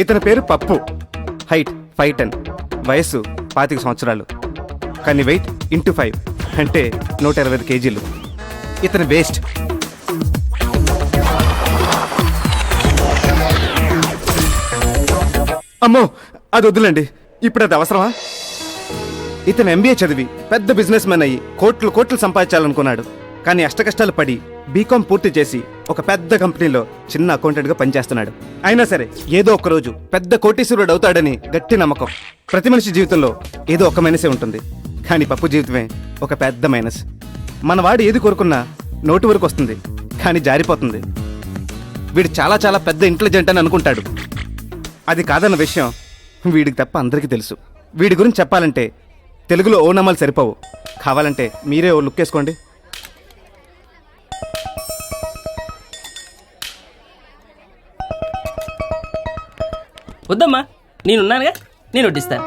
ఇతని పేరు పప్పు. హైట్ 5'10", వయస్సు 25 సంవత్సరాలు. కానీ వెయిట్ ఇంటూ 5 అంటే 125 కేజీలు. ఇతని వేస్ట్. అమ్మో, అది వద్దులండి, ఇప్పుడు అది అవసరమా? ఇతను MBA చదివి పెద్ద బిజినెస్ మ్యాన్ అయ్యి కోట్లు సంపాదించాలనుకున్నాడు. కానీ అష్టకష్టాలు పడి బీకాం పూర్తి చేసి ఒక పెద్ద కంపెనీలో చిన్న అకౌంటెంట్గా పనిచేస్తున్నాడు. అయినా సరే ఏదో ఒక రోజు పెద్ద కోటీశ్వరుడు అవుతాడని గట్టి నమ్మకం. ప్రతి మనిషి జీవితంలో ఏదో ఒక మైనసే ఉంటుంది. కానీ పప్పు జీవితమే ఒక పెద్ద మైనస్. మన వాడు ఏది కోరుకున్నా నోటి వరకు వస్తుంది, కానీ జారిపోతుంది. వీడు చాలా చాలా పెద్ద ఇంటెలిజెంట్ అని అనుకుంటాడు. అది కాదన్న విషయం వీడికి తప్ప అందరికీ తెలుసు. వీడి గురించి చెప్పాలంటే తెలుగులో ఓ నమ్మలు సరిపోవు. కావాలంటే మీరే ఓ లుక్ వేసుకోండి. వద్దమ్మా, నేనున్నానుగా, నేను వడ్డిస్తాను.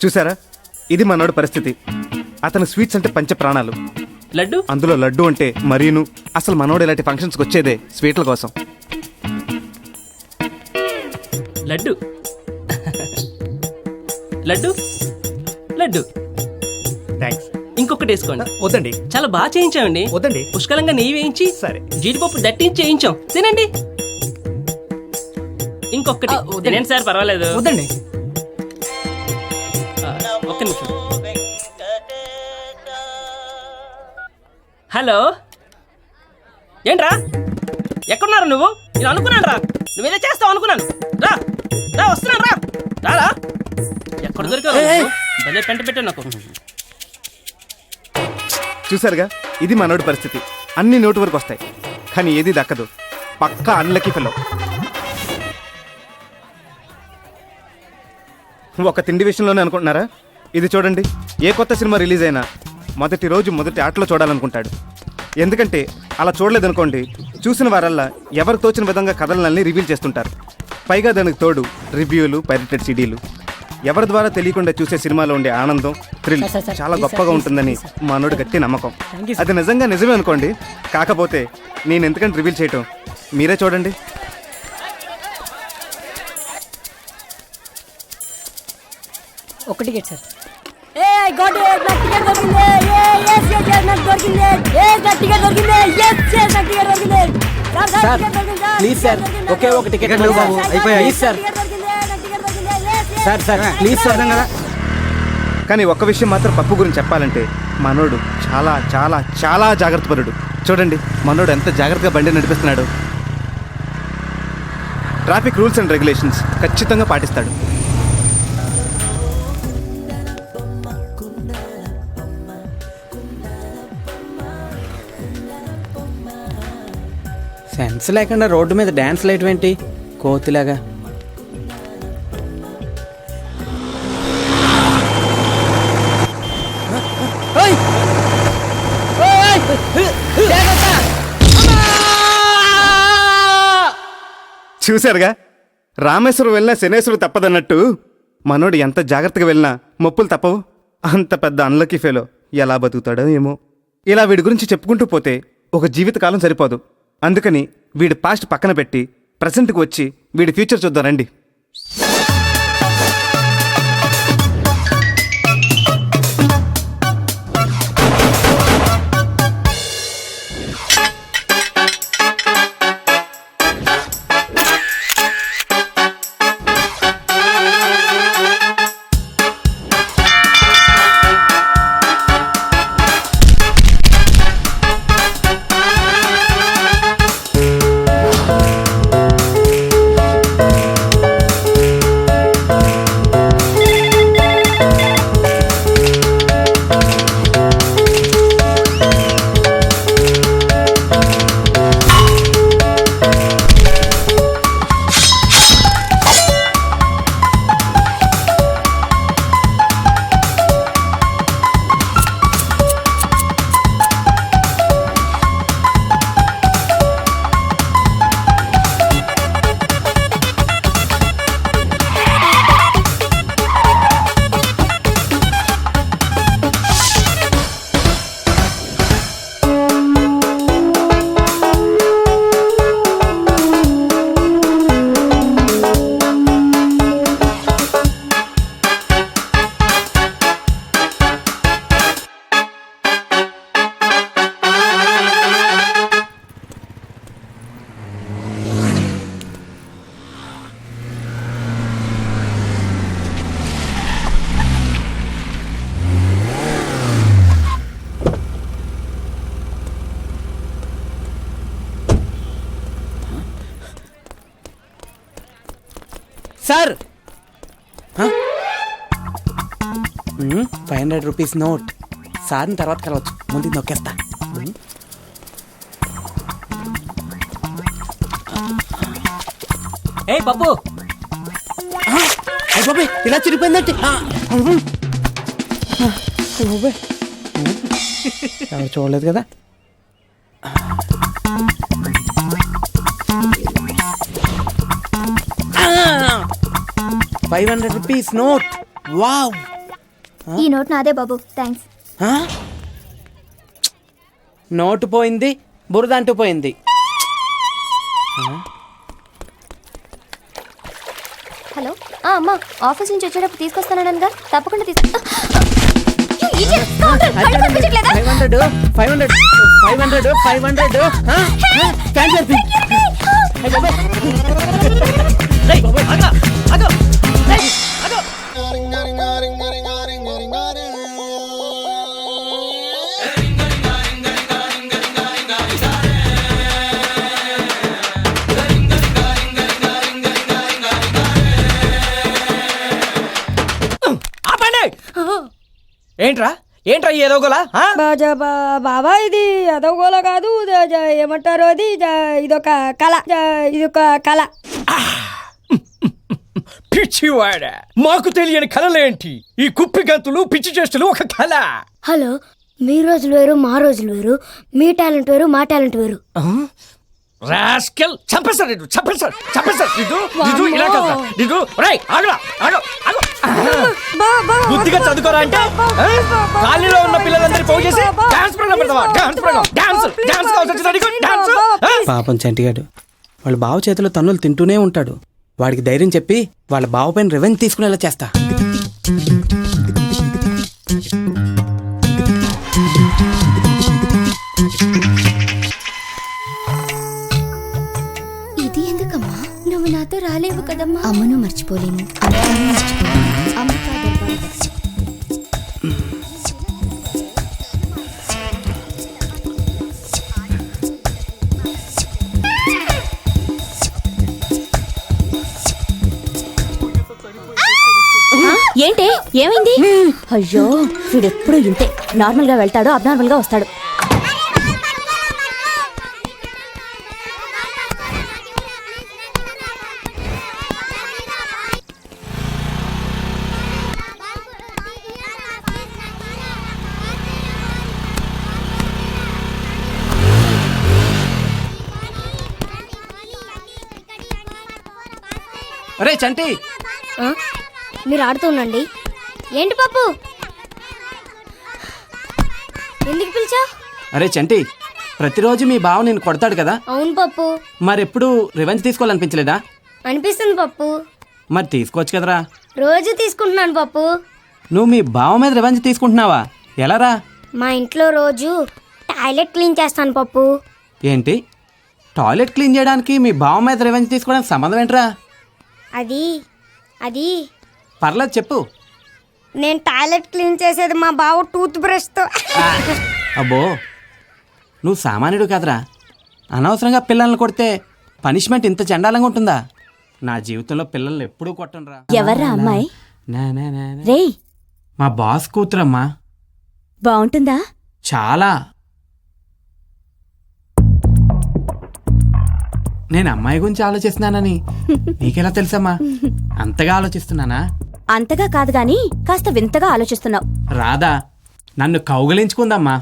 చూసారా, ఇది మనోడి పరిస్థితి. అతను స్వీట్స్ అంటే పంచ ప్రాణాలు. లడ్డు, అందులో లడ్డు అంటే మరీను. అసలు మనోడు ఇలాంటి ఫంక్షన్స్కి వచ్చేదే స్వీట్ల కోసం. లడ్డు లడ్డు లడ్డు థ్యాంక్స్. ఇంకొకటి వేసుకోండి. వద్దండి. చాలా బాగా చేయించామండి. వద్దండి. పుష్కలంగా నెయ్యి వేయించి సరే. జీడిపప్పు దట్టించి చేయించాం. తినండి. ఇంకొకటి తినండి సార్, పర్వాలేదు. వద్దండి. ఒక్క నిమిషం. హలో, ఏంట్రా, ఎక్కడున్నారు నువ్వు? నేను అనుకున్నాను రా, నువ్వేదో చేస్తావు అనుకున్నాను. రా రా, వస్తున్నాను రా. రారా, ఎక్కడ దొరికావు? భలే పెంట పెట్టాను నాకు. చూసారుగా, ఇది మనోడి పరిస్థితి. అన్ని నోటి వరకు వస్తాయి, కానీ ఏది దక్కదు. పక్కా అన్లకి ఫెలో. ఒక తిండి విషయంలోనే అనుకుంటున్నారా? ఇది చూడండి, ఏ కొత్త సినిమా రిలీజ్ అయినా మొదటి రోజు మొదటి ఆటలో చూడాలనుకుంటాడు. ఎందుకంటే అలా చూడలేదనుకోండి, చూసిన వారల్లా ఎవరికి తోచిన విధంగా కథలన్నీ రివీల్ చేస్తుంటారు. పైగా దానికి తోడు రివ్యూలు, పైరేటెడ్ CDలు. ఎవరి ద్వారా తెలియకుండా చూసే సినిమాలో ఉండే ఆనందం, థ్రిల్ చాలా గొప్పగా ఉంటుందని మనోడు గట్టి నమ్మకం. అది నిజంగా నిజమే అనుకోండి. కాకపోతే నేను ఎందుకంటే రివీల్ చేయటం, మీరే చూడండి. ఒక టికెట్ సార్. ప్లీజ్ సార్, ఒకే ఒక టికెట్ అయిపోయాయి sir. Sir sir please sir. కానీ ఒక్క విషయం మాత్రం పప్పు గురించి చెప్పాలంటే, మనోడు చాలా చాలా చాలా జాగ్రత్తపరుడు. చూడండి మనోడు ఎంత జాగ్రత్తగా బండి నడిపిస్తున్నాడు. ట్రాఫిక్ రూల్స్ అండ్ రెగ్యులేషన్స్ ఖచ్చితంగా పాటిస్తాడు. సెన్స్ లేకుండా రోడ్డు మీద డ్యాన్స్ లేటువంటి కోతిలాగా. చూశారుగా, రామేశ్వరం వెళ్ళినా శనేశ్వరుడు తప్పదన్నట్టు మనోడు ఎంత జాగ్రత్తగా వెళ్ళినా మొప్పులు తప్పవు. అంత పెద్ద అన్లకీ ఫెలో ఎలా బతుకుతాడో ఏమో. ఇలా వీడి గురించి చెప్పుకుంటూ పోతే ఒక జీవితకాలం సరిపోదు. అందుకని వీడి పాస్ట్ పక్కన పెట్టి ప్రజెంట్కి వచ్చి వీడి ఫ్యూచర్ చూద్దాం రండి. Sir 500 rupees note. సార్ని తర్వాత కలవచ్చు, ముందు ఇది నొక్కేస్తా. ఏ పప్పు, అయ్య బాబాయ్, ఇలా చిరిగిపోయిందంటే ఎవరు చూడలేదు కదా. ₹500 నోట్. వావ్. ఈ నోట్ నాదే బాబు, థ్యాంక్స్. నోటు పోయింది, బురద అంటూ పోయింది. హలో అమ్మా, ఆఫీస్ నుంచి వచ్చేటప్పుడు తీసుకొస్తానగా, తప్పకుండా తీసుకు. 500 రేయ్, ఆగు, ఆగు, రేయ్, ఆగు. ఆపండి. ఏంట్రా ఏంట్రా ఈ ఏదోగోలా? బాబా ఇది అదోగోల కాదు, ఏమంటారు అది, ఇదొక కళ, ఇదొక కళ. పిచ్చివాడ, మాకు తెలియని కళలేంటి? ఈ కుప్పి గంతులు పిచ్చి చేష్టలు ఒక కళ. హలో, మీ రోజులు వేరు, మా రోజులు వేరు. మీ టాలెంట్ వేరు, మా టాలెంట్ వేరు. రాస్కెల్, చంపేస్తాడు నిన్ను ఇలా కదా నిన్ను. రేయ్, ఆగరా, ఆగు, ఆగు. బుద్ధిగా చదువుకోరా అంటే కాలనీలో ఉన్న పిల్లలందరి పోగు చేసి డాన్స్ ప్రోగ్రామ్ పెడతావా? డాన్స్ కావాల్సి వచ్చిందా నీకు? డాన్స్. పాపం చంటిగాడు వాళ్ళ బావ చేతిలో తన్నులు తింటూనే ఉంటాడు. వాడికి ధైర్యం చెప్పి వాళ్ళ బావ పైన రివెంజ్ తీసుకునేలా చేస్తా. ఇది ఎందుకమ్మా? నువ్వు నాతో రాలేవు కదమ్మా. అమ్మను మర్చిపోలేము, అమ్మను మర్చిపోలేము. అమ్మ కాదమ్మా. ఏంటి, ఏమైంది? అయ్యో, వీడెప్పుడు ఇంతే, నార్మల్ గా వెళ్తాడు, అబ్నార్మల్ గా వస్తాడు. అరే చంటి, మీరు ఆడుతూ ఉండండి. ఏంటి పప్పు, ఎందుకు పిలిచావు? అరే చంటి, ప్రతిరోజు మీ బావ నేను కొడతాడు కదా, అవును పప్పు. మరెప్పుడు రివెంజ్ తీసుకోవాలనిపించలేదా? అనిపిస్తుంది పప్పు. మరి తీసుకోవచ్చు కదరా. రోజు తీసుకుంటున్నాను పప్పు. నువ్వు మీ బావ మీద రివెంజ్ తీసుకుంటున్నావా? ఎలారా? మా ఇంట్లో రోజు టాయిలెట్ క్లీన్ చేస్తాను పప్పు. ఏంటి, టాయిలెట్ క్లీన్ చేయడానికి మీ బావ మీద రివెంజ్ తీసుకోవడానికి సంబంధం ఏంట్రా? అది పర్లేదు చెప్పు. నేను టాయిలెట్ క్లీన్ చేసేది మా బావ టూత్ బ్రష్తో. అబ్బో, నువ్వు సామాన్యుడు కాదురా. అనవసరంగా పిల్లల్ని కొడితే పనిష్మెంట్ ఇంత చండాలంగా ఉంటుందా? నా జీవితంలో పిల్లల్ని ఎప్పుడూ కొట్టనురా. ఎవర్రా అమ్మాయి? నా, నా, నా, నా. రేయ్, మా బాస్ కూతురమ్మా. బాగుంటుందా? చాలా. నేను అమ్మాయి గురించి ఆలోచిస్తున్నానని నీకెలా తెలుసమ్మా? అంతగా ఆలోచిస్తున్నానా? అంతగా కాదు గాని కాస్త వింతగా ఆలోచిస్తున్నావు. రాధా నన్ను కౌగిలించుకుందమ్మా.